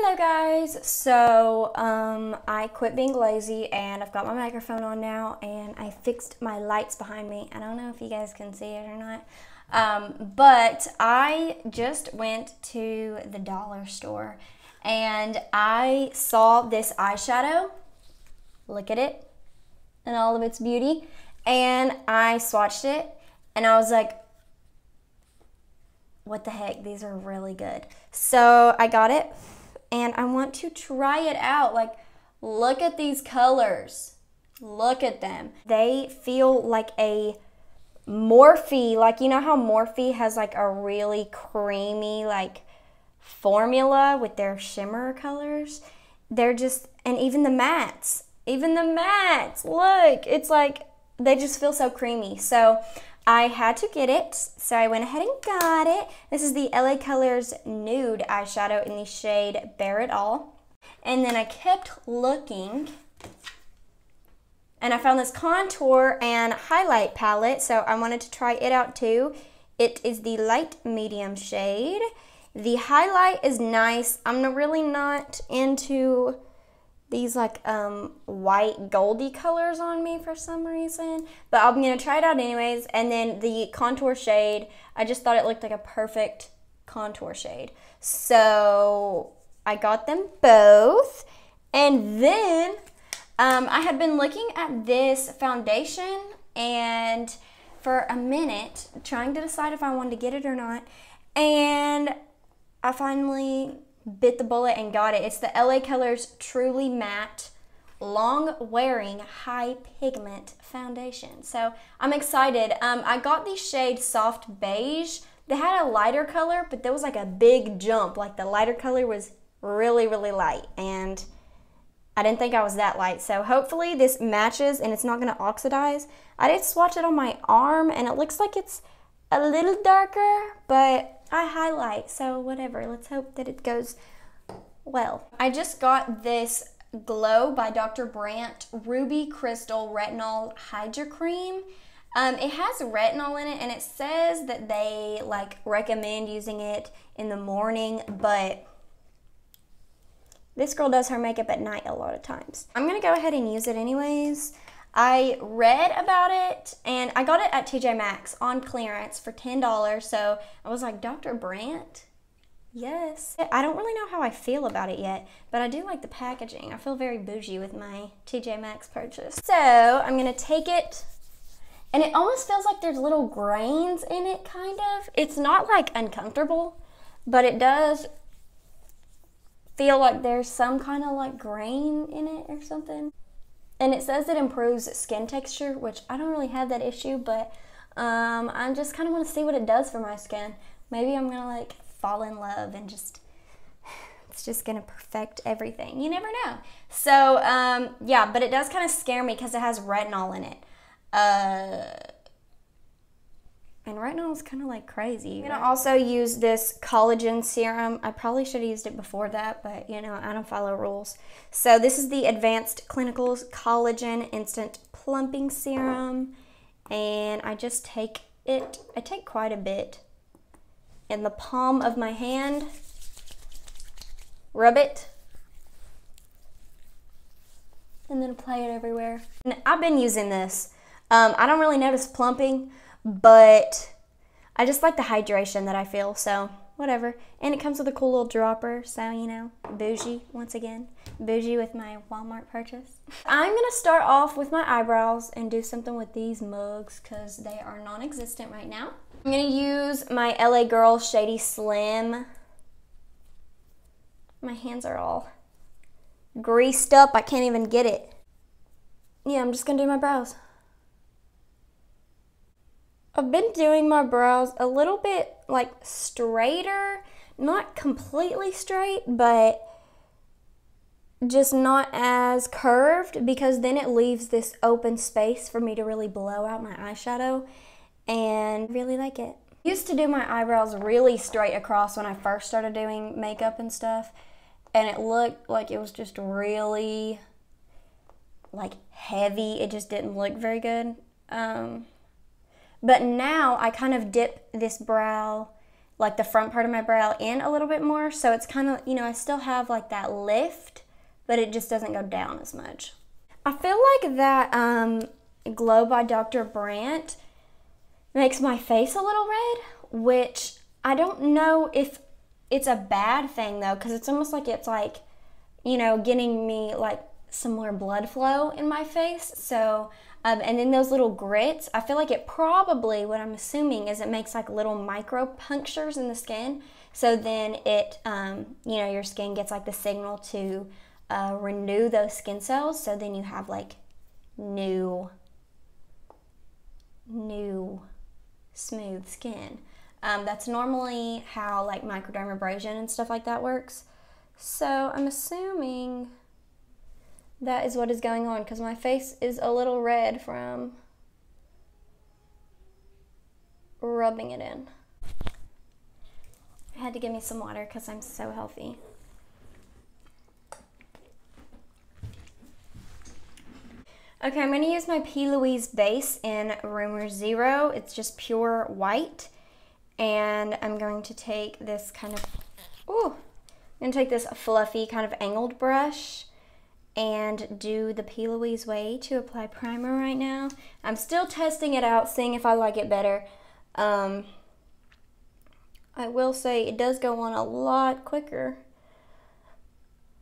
Hello guys, so I quit being lazy and I've got my microphone on now and I fixed my lights behind me. I don't know if you guys can see it or not, but I just went to the dollar store and I saw this eyeshadow. Look at it in all of its beauty, and I swatched it and I was like, what the heck, these are really good. So I got it and I want to try it out. Like, look at these colors. Look at them. They feel like a Morphe, like, you know how Morphe has like a really creamy like formula with their shimmer colors? They're just, and even the mattes, look, it's like, they just feel so creamy. So I had to get it, so I went ahead and got it. This is the LA Colors Nude eyeshadow in the shade Bare It All. And then I kept looking, and I found this contour and highlight palette, so I wanted to try it out too. It is the light medium shade. The highlight is nice. I'm really not into these like white goldy colors on me for some reason, but I'm gonna try it out anyways. And then the contour shade, I just thought it looked like a perfect contour shade, so I got them both. And then I had been looking at this foundation and for a minute trying to decide if I wanted to get it or not, and I finally bit the bullet and got it. It's the LA Colors Truly Matte Long Wearing High Pigment Foundation. So I'm excited. I got the shade Soft Beige. They had a lighter color, but there was like a big jump. Like the lighter color was really, really light, and I didn't think I was that light. So hopefully this matches and it's not gonna oxidize. I did swatch it on my arm and it looks like it's a little darker, but I highlight, so whatever. Let's hope that it goes well. I just got this Glow by Dr. Brandt Ruby Crystal Retinol Hydra Cream. It has retinol in it, and it says that they like recommend using it in the morning, but this girl does her makeup at night a lot of times. I'm gonna go ahead and use it anyways. I read about it, and I got it at TJ Maxx on clearance for $10, so I was like, Dr. Brandt? Yes. I don't really know how I feel about it yet, but I do like the packaging. I feel very bougie with my TJ Maxx purchase. So I'm gonna take it, and it almost feels like there's little grains in it, kind of. It's not like uncomfortable, but it does feel like there's some kind of like grain in it or something. And it says it improves skin texture, which I don't really have that issue, but I just kind of want to see what it does for my skin. Maybe I'm gonna like fall in love and just, it's just gonna perfect everything. You never know. So yeah, but it does kind of scare me because it has retinol in it. And retinol is kind of like crazy. I'm gonna also use this collagen serum. I probably should have used it before that, but you know, I don't follow rules. So this is the Advanced Clinicals Collagen Instant Plumping Serum, and I just take it, I take quite a bit in the palm of my hand, rub it, and then apply it everywhere. And I've been using this. I don't really notice plumping, but I just like the hydration that I feel, so whatever. And it comes with a cool little dropper, so you know, bougie once again. Bougie with my Walmart purchase. I'm gonna start off with my eyebrows and do something with these mugs because they are non-existent right now. I'm gonna use my LA Girl Shady Slim. My hands are all greased up, I can't even get it. Yeah, I'm just gonna do my brows. I've been doing my brows a little bit like straighter, not completely straight, but just not as curved, because then it leaves this open space for me to really blow out my eyeshadow, and I really like it. I used to do my eyebrows really straight across when I first started doing makeup and stuff, and it looked like it was just really like heavy. It just didn't look very good. But now I kind of dip this brow like the front part of my brow in a little bit more. So it's kind of, you know, I still have like that lift, but it just doesn't go down as much. I feel like that Glow by Dr. Brandt makes my face a little red, which I don't know if it's a bad thing though, because it's almost like it's like, you know, getting me like some more blood flow in my face. So, and then those little grits, I feel like it probably, what I'm assuming is it makes like little micro punctures in the skin. So then it, you know, your skin gets like the signal to renew those skin cells. So then you have like new smooth skin. That's normally how like microdermabrasion and stuff like that works. So I'm assuming that is what is going on, because my face is a little red from rubbing it in. I had to give me some water because I'm so healthy. Okay, I'm going to use my P. Louise base in Rumour Zero. It's just pure white. And I'm going to take this kind of, I'm going to take this fluffy kind of angled brush and do the P. Louise way to apply primer right now. I'm still testing it out, seeing if I like it better. I will say it does go on a lot quicker.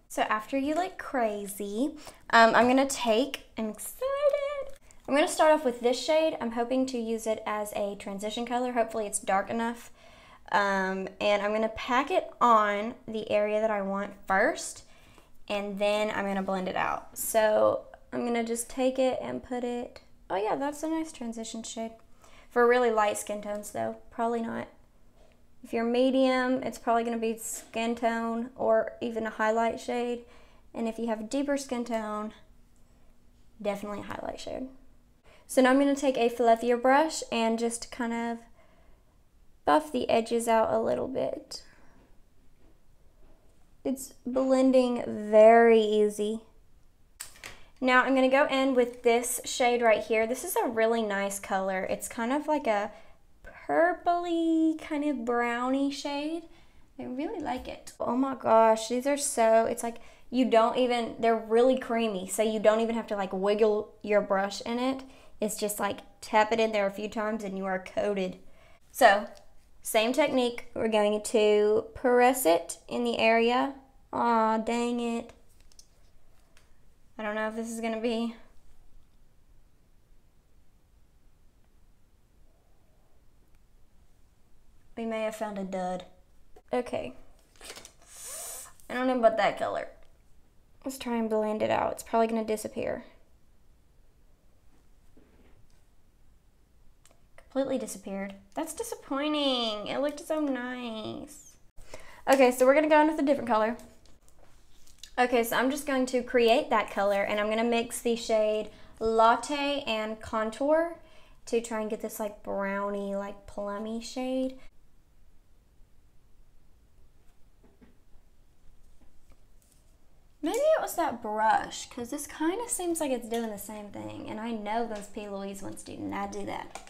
So after you like crazy, I'm gonna take, I'm excited. I'm gonna start off with this shade. I'm hoping to use it as a transition color. Hopefully it's dark enough. And I'm gonna pack it on the area that I want first, and then I'm gonna blend it out. So I'm gonna just take it and put it, oh yeah, that's a nice transition shade. For really light skin tones though, probably not. If you're medium, it's probably gonna be skin tone or even a highlight shade. And if you have a deeper skin tone, definitely a highlight shade. So now I'm gonna take a fluffier brush and just kind of buff the edges out a little bit. It's blending very easy. Now I'm gonna go in with this shade right here. This is a really nice color. It's kind of like a purpley, kind of browny shade. I really like it. Oh my gosh, these are so, it's like you don't even, they're really creamy, so you don't even have to like wiggle your brush in it. It's just like tap it in there a few times and you are coated. So, same technique. We're going to press it in the area. Aw, dang it. I don't know if this is gonna be. We may have found a dud. Okay. I don't know about that color. Let's try and blend it out. It's probably gonna disappear. Completely disappeared. That's disappointing. It looked so nice. Okay, so we're gonna go in with a different color. Okay, so I'm just going to create that color, and I'm gonna mix the shade Latte and Contour to try and get this like brownie, like plummy shade. Maybe it was that brush, because this kind of seems like it's doing the same thing, and I know those P. Louise ones do not do that.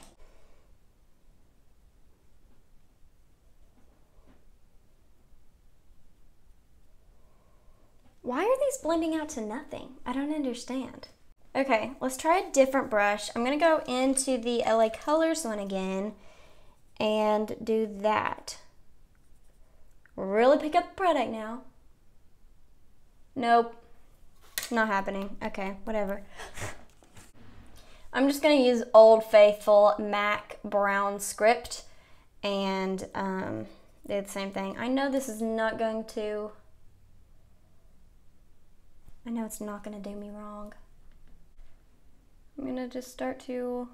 Why are these blending out to nothing? I don't understand. Okay, let's try a different brush. I'm gonna go into the LA Colors one again and do that. Really pick up the product now. Nope, not happening. Okay, whatever. I'm just gonna use Old Faithful MAC Brown Script and do the same thing. I know this is not going to, I know it's not gonna do me wrong. I'm gonna just start to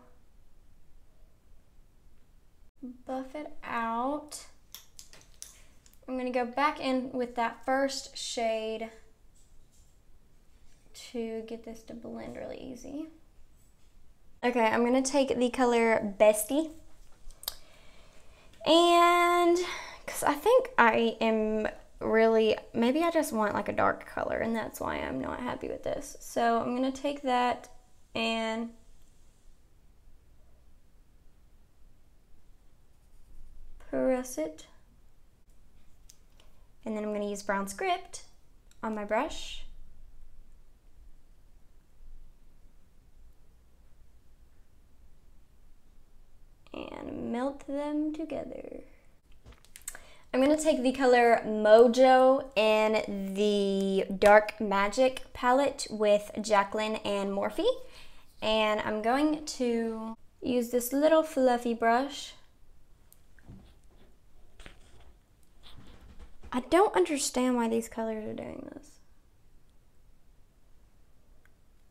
buff it out. I'm gonna go back in with that first shade to get this to blend really easy. Okay, I'm gonna take the color Bestie, and because I think I am really, maybe I just want like a dark color, and that's why I'm not happy with this. So I'm gonna take that and press it And then I'm going to use Brown Script on my brush. And melt them together. I'm going to take the color Mojo in the Dark Magic palette with Jaclyn and Morphe. And I'm going to use this little fluffy brush. I don't understand why these colors are doing this.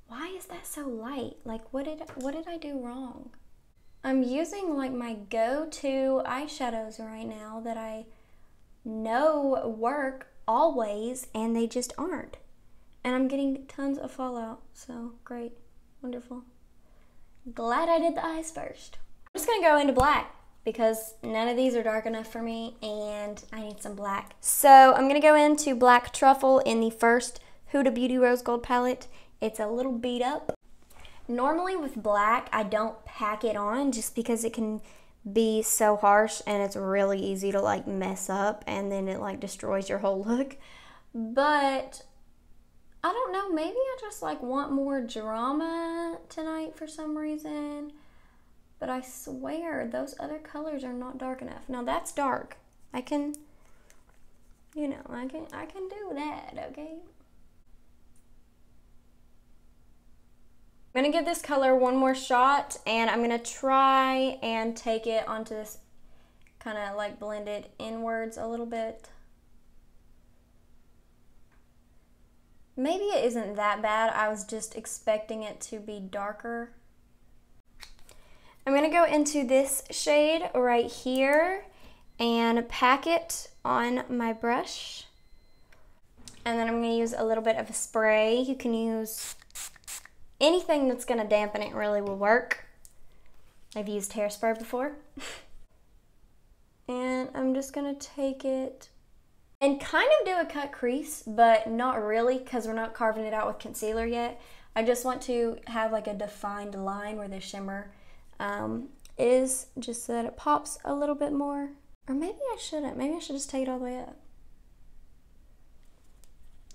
Why is that so light? Like, what did I do wrong? I'm using like my go-to eyeshadows right now that I know work always, and they just aren't. And I'm getting tons of fallout, so great, wonderful. Glad I did the eyes first. I'm just gonna go into black because none of these are dark enough for me and I need some black. So I'm gonna go into Black Truffle in the first Huda Beauty Rose Gold palette. It's a little beat up. Normally with black, I don't pack it on just because it can be so harsh and it's really easy to like mess up and then it like destroys your whole look. But I don't know, maybe I just like want more drama tonight for some reason. But I swear those other colors are not dark enough. Now that's dark. I can, you know, I can do that, okay? I'm gonna give this color one more shot and I'm gonna try and take it onto this, kind of like blend it inwards a little bit. Maybe it isn't that bad. I was just expecting it to be darker. I'm gonna go into this shade right here and pack it on my brush. And then I'm gonna use a little bit of a spray. You can use anything that's gonna dampen it really will work. I've used hairspray before. And I'm just gonna take it and kind of do a cut crease, but not really because we're not carving it out with concealer yet. I just want to have like a defined line where the shimmer is, just so that it pops a little bit more. Or maybe I shouldn't. Maybe I should just take it all the way up.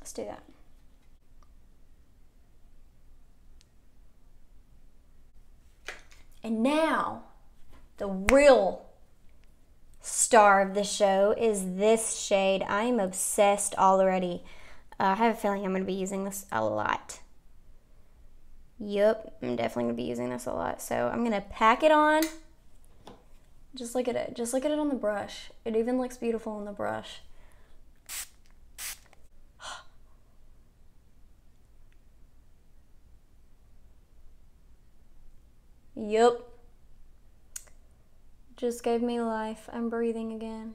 Let's do that. And now, the real star of the show is this shade. I am obsessed already. I have a feeling I'm going to be using this a lot. Yup, I'm definitely going to be using this a lot. So I'm going to pack it on. Just look at it. Just look at it on the brush. It even looks beautiful on the brush. Yup. Just gave me life. I'm breathing again.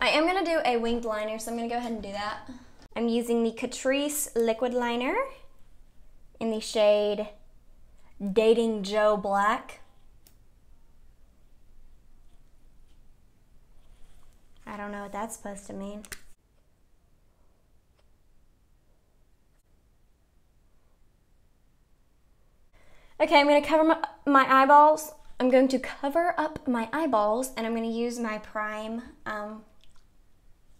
I am going to do a winged liner, so I'm going to go ahead and do that. I'm using the Catrice liquid liner in the shade Dating Joe Black. I don't know what that's supposed to mean. Okay, I'm going to cover my eyeballs. I'm going to cover up my eyeballs and I'm going to use my Prime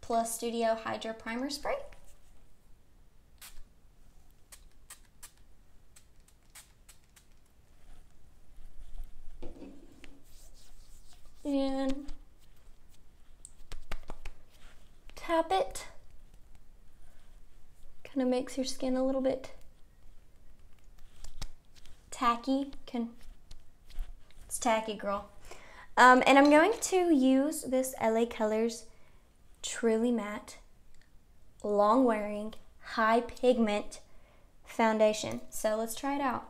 Plus Studio Hydra Primer Spray. And tap it. Kind of makes your skin a little bit tacky. It's tacky, girl. And I'm going to use this LA Colors Truly Matte Long Wearing High Pigment Foundation. So let's try it out.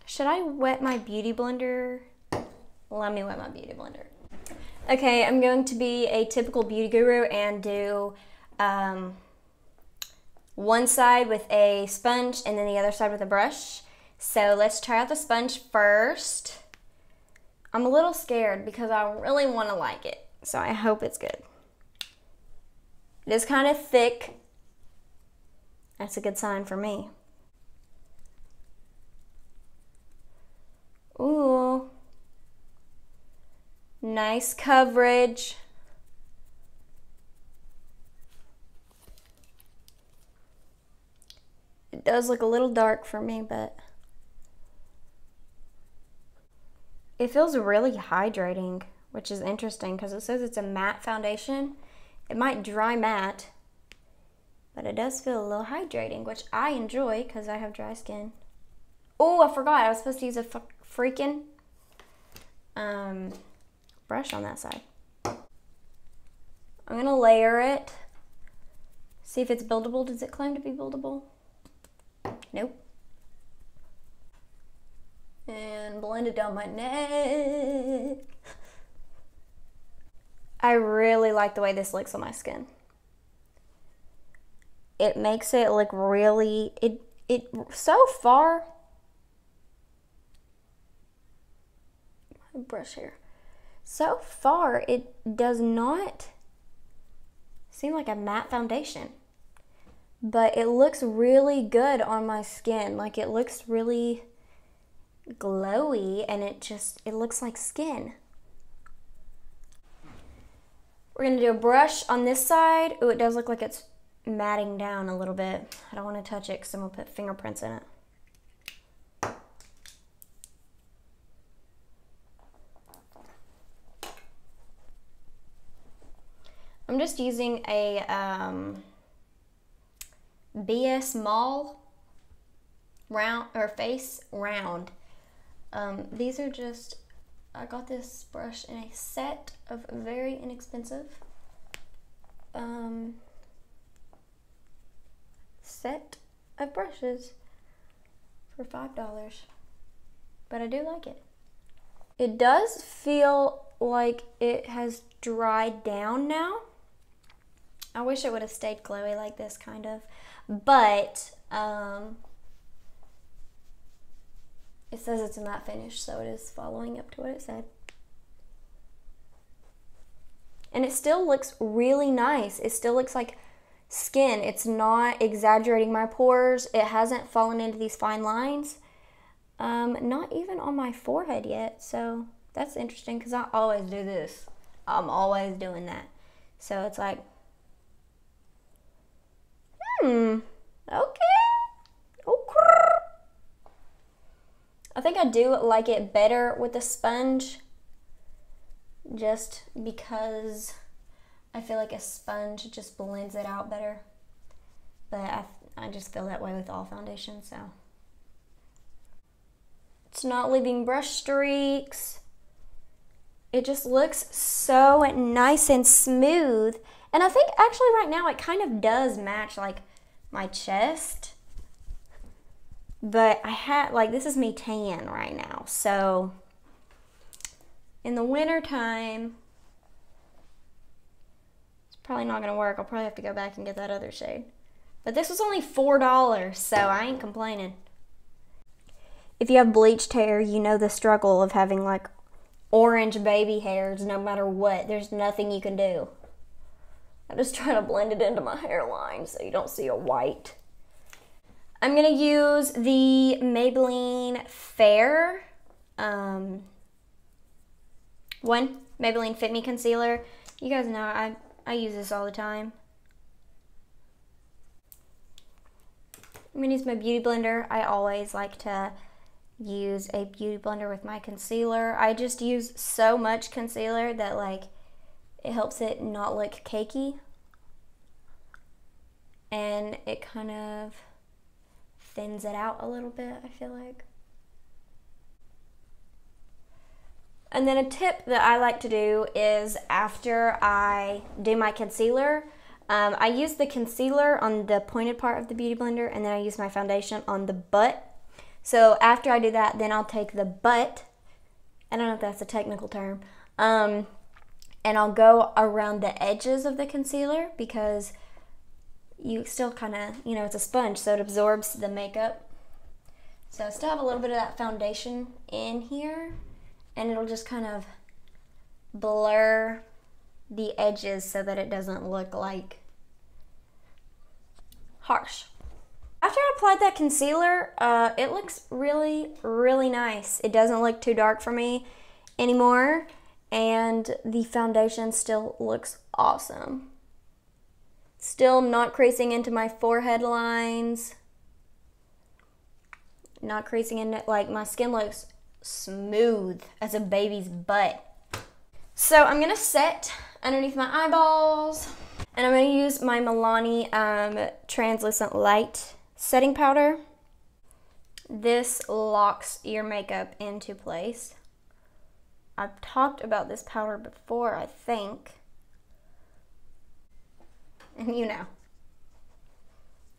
Should I wet my beauty blender? Let me wet my beauty blender. Okay, I'm going to be a typical beauty guru and do one side with a sponge and then the other side with a brush. So let's try out the sponge first. I'm a little scared because I really want to like it, so I hope it's good. It is kind of thick. That's a good sign for me. Ooh. Nice coverage. It does look a little dark for me, but it feels really hydrating, which is interesting because it says it's a matte foundation. It might dry matte, but it does feel a little hydrating, which I enjoy because I have dry skin. Oh, I forgot. I was supposed to use a freaking brush on that side. I'm going to layer it. See if it's buildable. Does it claim to be buildable? Nope. And blend it down my neck. I really like the way this looks on my skin. It makes it look really, so far, my brush here. So far, it does not seem like a matte foundation, but it looks really good on my skin. Like, it looks really glowy, and it looks like skin. We're gonna do a brush on this side. Oh, it does look like it's matting down a little bit. I don't want to touch it because I'm gonna put fingerprints in it. I'm just using a BS Mall round or face round. These are just, I got this brush in a set of very inexpensive set of brushes for $5, but I do like it. It does feel like it has dried down now. I wish it would have stayed glowy like this, kind of, but it says it's a matte finish, so it is following up to what it said. And it still looks really nice. It still looks like skin. It's not exaggerating my pores. It hasn't fallen into these fine lines. Not even on my forehead yet, so that's interesting because I always do this. I'm always doing that. So it's like, okay. I think I do like it better with a sponge, just because I feel like a sponge just blends it out better. But I just feel that way with all foundations, so. It's not leaving brush streaks. It just looks so nice and smooth. And I think actually right now it kind of does match like my chest. But I had, like, this is me tan right now. So in the winter time, it's probably not gonna work. I'll probably have to go back and get that other shade. But this was only $4, so I ain't complaining. If you have bleached hair, you know the struggle of having like orange baby hairs no matter what. There's nothing you can do. I'm just trying to blend it into my hairline so you don't see a white. I'm gonna use the Maybelline Fair Maybelline Fit Me Concealer. You guys know I use this all the time. I'm gonna use my beauty blender. I always like to use a beauty blender with my concealer. I just use so much concealer that like it helps it not look cakey, and it kind of thins it out a little bit, I feel like. And then a tip that I like to do is after I do my concealer, I use the concealer on the pointed part of the beauty blender, and then I use my foundation on the butt. So after I do that, then I'll take the butt, I don't know if that's a technical term, and I'll go around the edges of the concealer because you still kind of, you know, it's a sponge, so it absorbs the makeup. So I still have a little bit of that foundation in here, and it'll just kind of blur the edges so that it doesn't look like harsh. After I applied that concealer, it looks really, really nice. It doesn't look too dark for me anymore. and the foundation still looks awesome. Still not creasing into my forehead lines. Not creasing into, like, my skin looks smooth as a baby's butt. So I'm gonna set underneath my eyeballs, and I'm gonna use my MIlani translucent light setting powder. This locks your makeup into place. I've talked about this powder before, I think. And you know,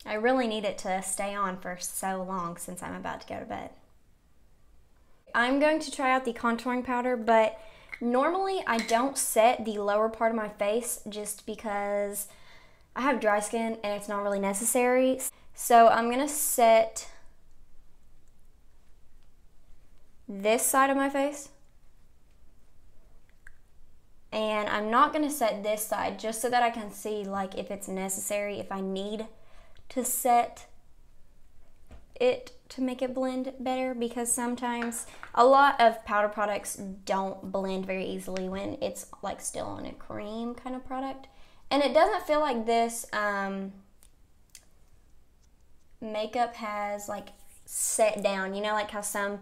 I really need it to stay on for so long since I'm about to go to bed. I'm going to try out the contouring powder, but normally I don't set the lower part of my face just because I have dry skin and it's not really necessary. So I'm gonna set this side of my face. And I'm not gonna set this side just so that I can see, like, if it's necessary, if I need to set it to make it blend better, because sometimes a lot of powder products don't blend very easily when it's like still on a cream kind of product. And it doesn't feel like this makeup has like set down, you know, like how some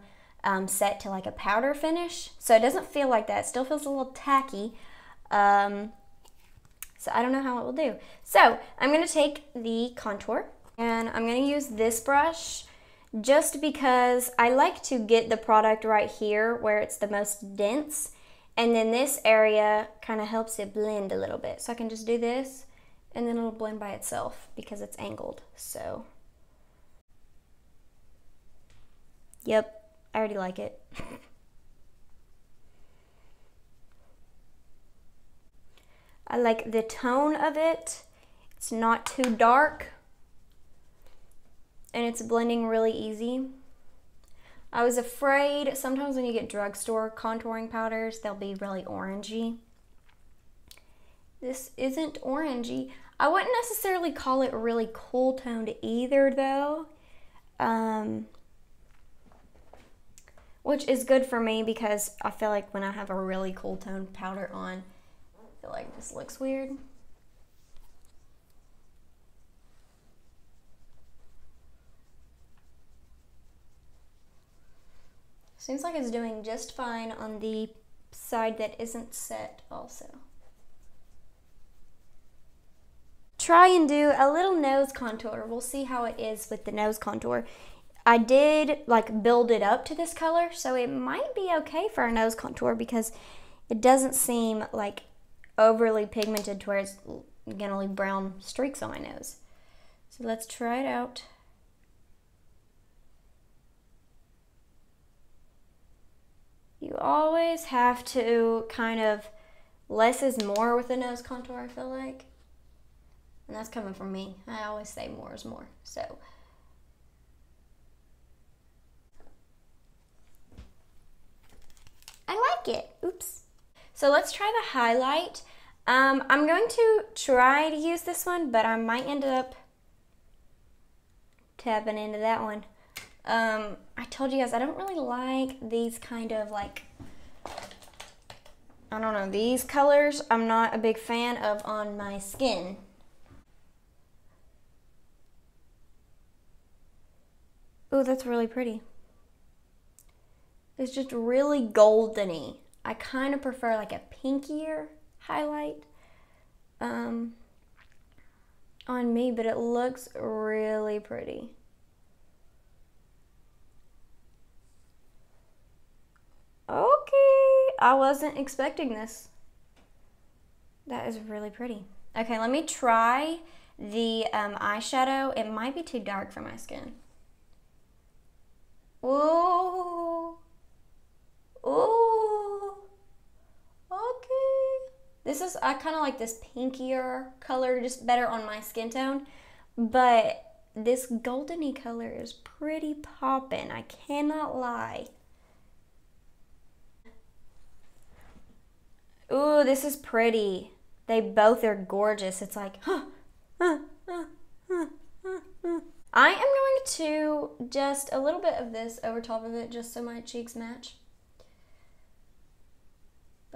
set to like a powder finish. So it doesn't feel like that. It still feels a little tacky. So I don't know how it will do. So I'm gonna take the contour and I'm gonna use this brush just because I like to get the product right here where it's the most dense, and then this area kind of helps it blend a little bit. So I can just do this and then it'll blend by itself because it's angled. So yep, I already like it. I like the tone of it. It's not too dark and it's blending really easy. I was afraid sometimes when you get drugstore contouring powders, they'll be really orangey. This isn't orangey. I wouldn't necessarily call it really cool toned either though. Which is good for me because I feel like when I have a really cool toned powder on, I feel like this looks weird. Seems like it's doing just fine on the side that isn't set also. Try and do a little nose contour. We'll see how it is with the nose contour. I did like build it up to this color, so it might be okay for a nose contour because it doesn't seem like overly pigmented to where it's gonna leave brown streaks on my nose. So let's try it out. You always have to kind of, less is more with a nose contour, I feel like. And that's coming from me. I always say more is more, so. I like it, oops. So let's try the highlight. I'm going to try to use this one, but I might end up tapping into that one. I told you guys I don't really like these kind of like, I don't know, these colors I'm not a big fan of on my skin. Ooh, that's really pretty. It's just really goldeny. I kind of prefer like a pinkier highlight on me, but it looks really pretty. Okay, I wasn't expecting this. That is really pretty. Okay, let me try the eyeshadow. It might be too dark for my skin. Ooh. Ooh. Okay. This is, I kind of like this pinkier color, just better on my skin tone. But this goldeny color is pretty poppin', I cannot lie. Ooh, this is pretty. They both are gorgeous. It's like, I am going to just a little bit of this over top of it just so my cheeks match.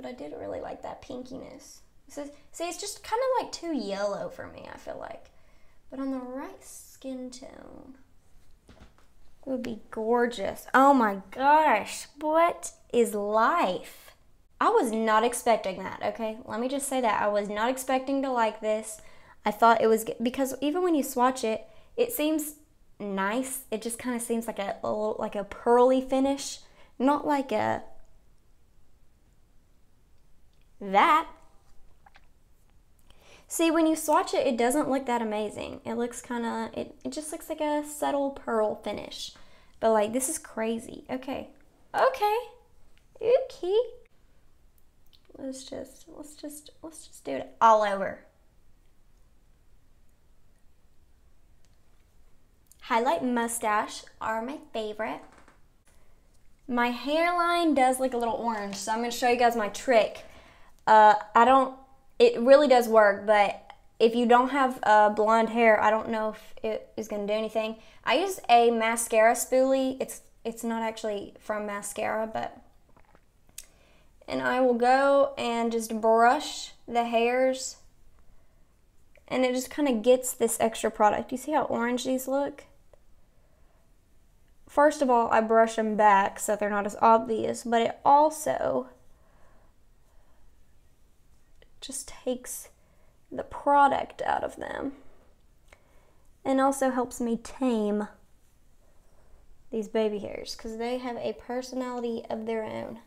but I did really like that pinkiness. See, it's just kind of like too yellow for me, I feel like. But on the right skin tone, it would be gorgeous. Oh my gosh, what is life? I was not expecting that, okay? Let me just say that. I was not expecting to like this. I thought it was, because even when you swatch it, it seems nice. It just kind of seems like a pearly finish, not like that. See, when you swatch it, it doesn't look that amazing. It looks kind of, it just looks like a subtle pearl finish. But like, this is crazy. Okay. Okay. Let's just do it all over. Highlight mustache are my favorite. My hairline does look a little orange, so I'm going to show you guys my trick. It really does work, but if you don't have blonde hair, I don't know if it is going to do anything. I use a mascara spoolie. It's not actually from mascara, and I will go and just brush the hairs, and it just kind of gets this extra product. You see how orange these look? First of all, I brush them back so they're not as obvious, but it also just takes the product out of them and also helps me tame these baby hairs because they have a personality of their own.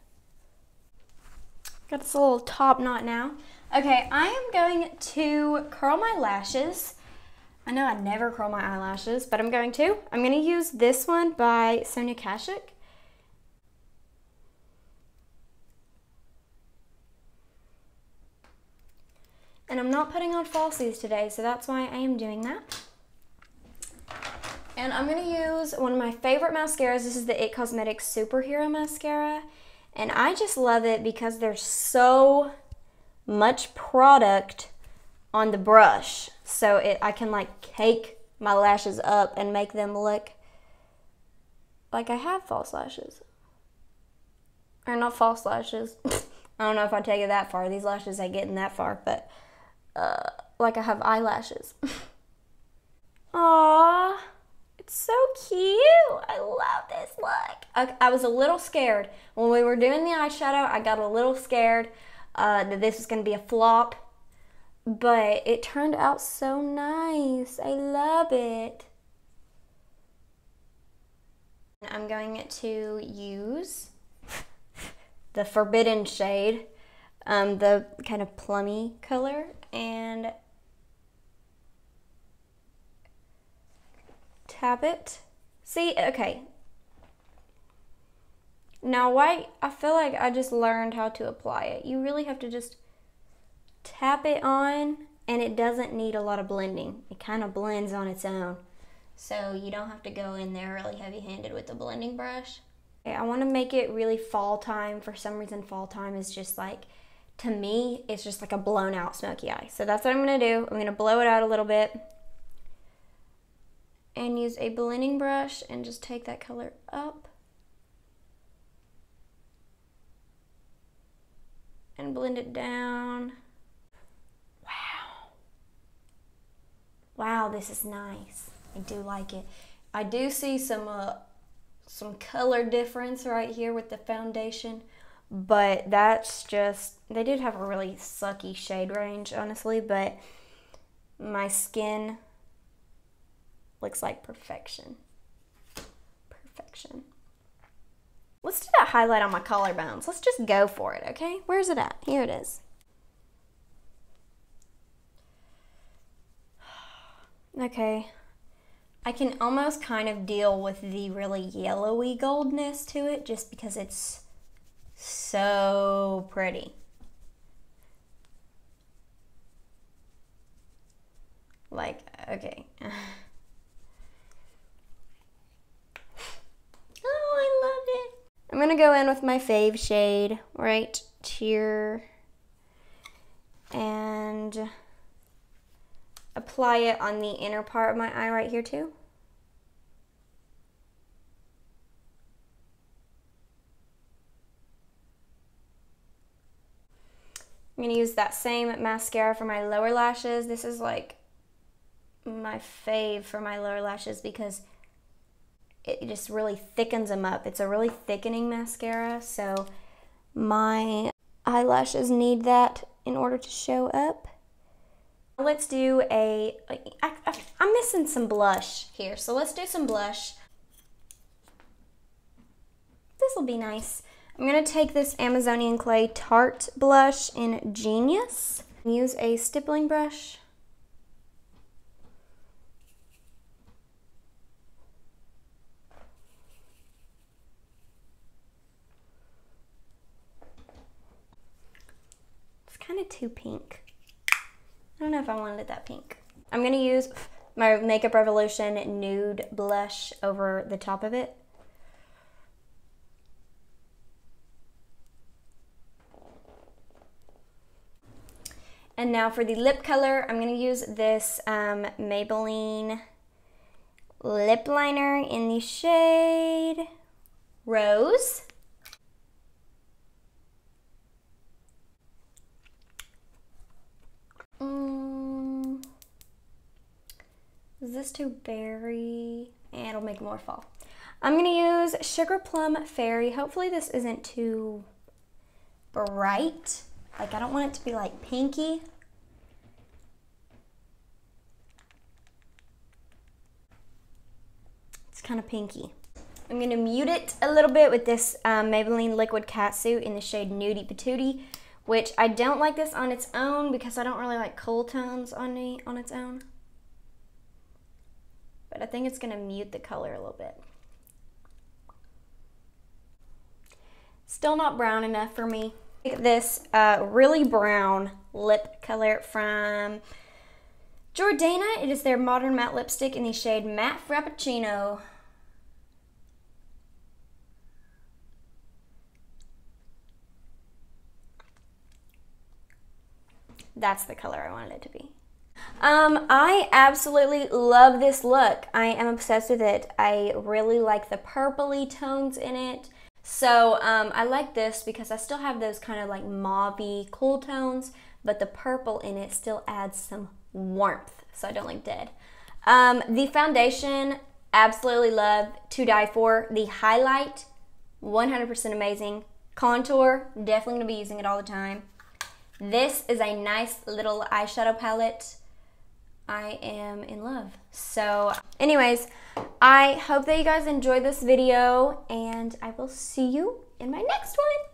Got this little top knot now. Okay, I am going to curl my lashes. I know I never curl my eyelashes, but I'm going to. I'm going to use this one by Sonia Kashuk. And I'm not putting on falsies today, so that's why I am doing that. And I'm going to use one of my favorite mascaras. This is the IT Cosmetics Superhero Mascara. And I just love it because there's so much product on the brush. So I can like cake my lashes up and make them look like I have false lashes. Or not false lashes. I don't know if I take it that far. These lashes ain't getting that far, but like I have eyelashes. Aww, it's so cute. I love this look. I was a little scared. When we were doing the eyeshadow, I got a little scared that this was going to be a flop. But it turned out so nice. I love it. I'm going to use the Forbidden shade, the kind of plummy color, and tap it. See, okay. Now, I feel like I just learned how to apply it. You really have to just tap it on, and it doesn't need a lot of blending. It kind of blends on its own. So you don't have to go in there really heavy-handed with the blending brush. Okay, I want to make it really fall time. For some reason, fall time is just like, to me, it's just like a blown out smoky eye. So that's what I'm going to do. I'm going to blow it out a little bit and use a blending brush and just take that color up and blend it down. Wow, this is nice. I do like it. I do see some color difference right here with the foundation, but that's just, they did have a really sucky shade range, honestly, but my skin looks like perfection. Perfection. Let's do that highlight on my collarbones. Let's just go for it, okay? Where's it at? Here it is. Okay, I can almost kind of deal with the really yellowy goldness to it just because it's so pretty. Like, okay. Oh, I love it. I'm gonna go in with my fave shade right here and apply it on the inner part of my eye right here too. I'm gonna use that same mascara for my lower lashes. This is like my fave for my lower lashes because it just really thickens them up. It's a really thickening mascara, so my eyelashes need that in order to show up. Let's do I'm missing some blush here, so let's do some blush. This will be nice. I'm gonna take this Amazonian Clay Tarte blush in Genius. Use a stippling brush. It's kind of too pink. I don't know if I wanted it that pink. I'm gonna use my Makeup Revolution Nude blush over the top of it. And now for the lip color, I'm going to use this Maybelline lip liner in the shade Rose. Is this too berry? And it'll make more fall. I'm going to use Sugar Plum Fairy. Hopefully this isn't too bright. Like, I don't want it to be like pinky. It's kind of pinky. I'm gonna mute it a little bit with this Maybelline Liquid Catsuit in the shade Nudie Patootie, which I don't like this on its own because I don't really like cool tones on its own. But I think it's gonna mute the color a little bit. Still not brown enough for me. This really brown lip color from Jordana. It is their Modern Matte Lipstick in the shade Matte Frappicino. That's the color I wanted it to be. I absolutely love this look. I am obsessed with it. I really like the purpley tones in it. So I like this because I still have those kind of like mauve-y cool tones, but the purple in it still adds some warmth, so I don't like dead. The foundation, absolutely love, to die for. The highlight, 100% amazing. Contour, definitely gonna be using it all the time. This is a nice little eyeshadow palette. I am in love. So anyways, I hope that you guys enjoyed this video, and I will see you in my next one.